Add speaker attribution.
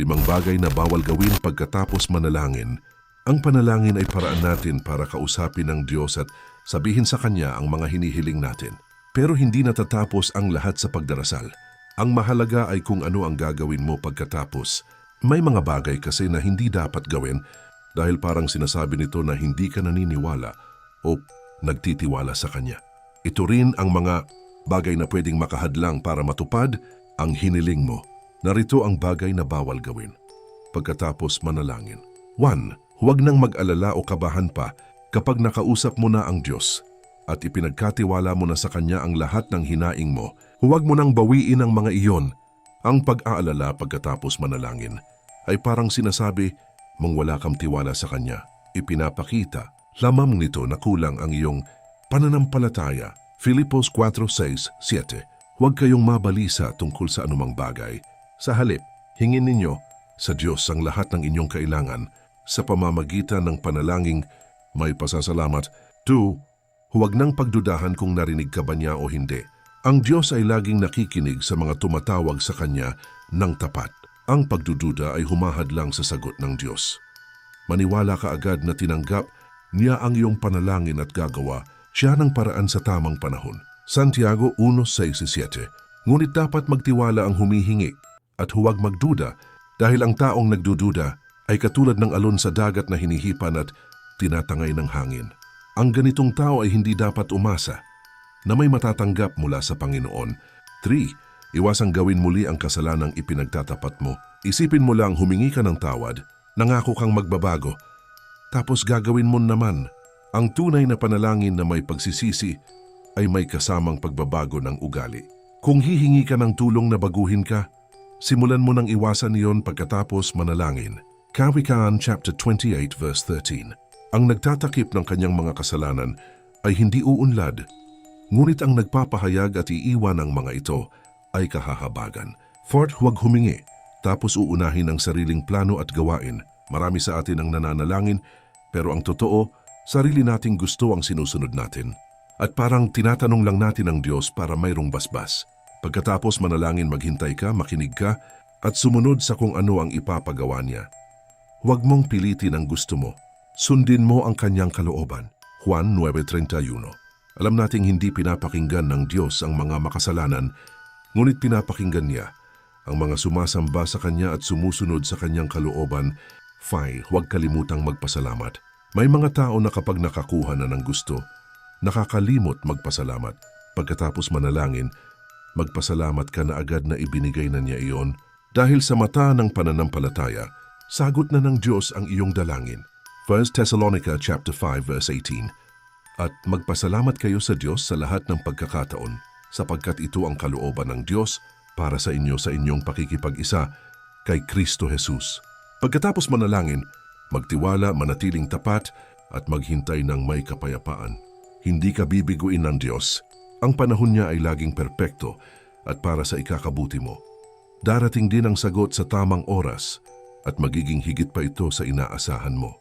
Speaker 1: 5 bagay na bawal gawin pagkatapos manalangin. Ang panalangin ay paraan natin para kausapin ng Diyos at sabihin sa Kanya ang mga hinihiling natin. Pero hindi natatapos ang lahat sa pagdarasal. Ang mahalaga ay kung ano ang gagawin mo pagkatapos. May mga bagay kasi na hindi dapat gawin dahil parang sinasabi nito na hindi ka naniniwala o nagtitiwala sa Kanya. Ito rin ang mga bagay na pwedeng makahadlang para matupad ang hiniling mo. Narito ang bagay na bawal gawin pagkatapos manalangin. 1. Huwag nang mag-alala o kabahan pa kapag nakausap mo na ang Diyos at ipinagkatiwala mo na sa Kanya ang lahat ng hinaing mo. Huwag mo nang bawiin ang mga iyon. Ang pag-aalala pagkatapos manalangin ay parang sinasabi mong wala kang tiwala sa Kanya. Ipinapakita lamang nito na kulang ang iyong pananampalataya. Filipos 4:6-7. Huwag kayong mabalisa tungkol sa anumang bagay. Sa halip, hingin ninyo sa Diyos ang lahat ng inyong kailangan sa pamamagitan ng panalangin may pasasalamat. 2. Huwag nang pagdudahan kung narinig ka ba niya o hindi. Ang Diyos ay laging nakikinig sa mga tumatawag sa Kanya ng tapat. Ang pagdududa ay humahadlang sa sagot ng Diyos. Maniwala ka agad na tinanggap niya ang iyong panalangin at gagawa siya ng paraan sa tamang panahon. Santiago 1:6-7. Ngunit dapat magtiwala ang humihingi at huwag magduda dahil ang taong nagdududa ay katulad ng alon sa dagat na hinihipan at tinatangay ng hangin. Ang ganitong tao ay hindi dapat umasa na may matatanggap mula sa Panginoon. 3. Iwasang gawin muli ang kasalanang ipinagtatapat mo. Isipin mo lang humingi ka ng tawad, nangako kang magbabago, tapos gagawin mo naman. Ang tunay na panalangin na may pagsisisi ay may kasamang pagbabago ng ugali. Kung hihingi ka ng tulong na baguhin ka, simulan mo nang iwasan iyon pagkatapos manalangin. Kawikaan chapter 28:13. Ang nagtatakip ng kanyang mga kasalanan ay hindi uunlad, ngunit ang nagpapahayag at iiwan ng mga ito ay kahahabagan. 4. Huwag humingi, tapos uunahin ang sariling plano at gawain. Marami sa atin ang nananalangin, pero ang totoo, sarili nating gusto ang sinusunod natin. At parang tinatanong lang natin ang Diyos para mayroong basbas. Pagkatapos manalangin, maghintay ka, makinig ka, at sumunod sa kung ano ang ipapagawa niya. Huwag mong pilitin ang gusto mo. Sundin mo ang kanyang kalooban. Juan 9:31. Alam nating hindi pinapakinggan ng Diyos ang mga makasalanan, ngunit pinapakinggan niya ang mga sumasamba sa Kanya at sumusunod sa Kanyang kalooban. 5. Huwag kalimutang magpasalamat. May mga tao na kapag nakakuha na ng gusto, nakakalimot magpasalamat. Pagkatapos manalangin, magpasalamat ka na agad na ibinigay na niya iyon. Dahil sa mata ng pananampalataya, sagot na ng Diyos ang iyong dalangin. 1 Thessalonica chapter 5:18. At magpasalamat kayo sa Diyos sa lahat ng pagkakataon, sapagkat ito ang kalooban ng Diyos para sa inyo sa inyong pakikipag-isa kay Kristo Jesus. Pagkatapos manalangin, magtiwala, manatiling tapat, at maghintay ng may kapayapaan. Hindi ka bibiguin ng Diyos. Ang panahon niya ay laging perpekto at para sa ikakabuti mo. Darating din ang sagot sa tamang oras at magiging higit pa ito sa inaasahan mo.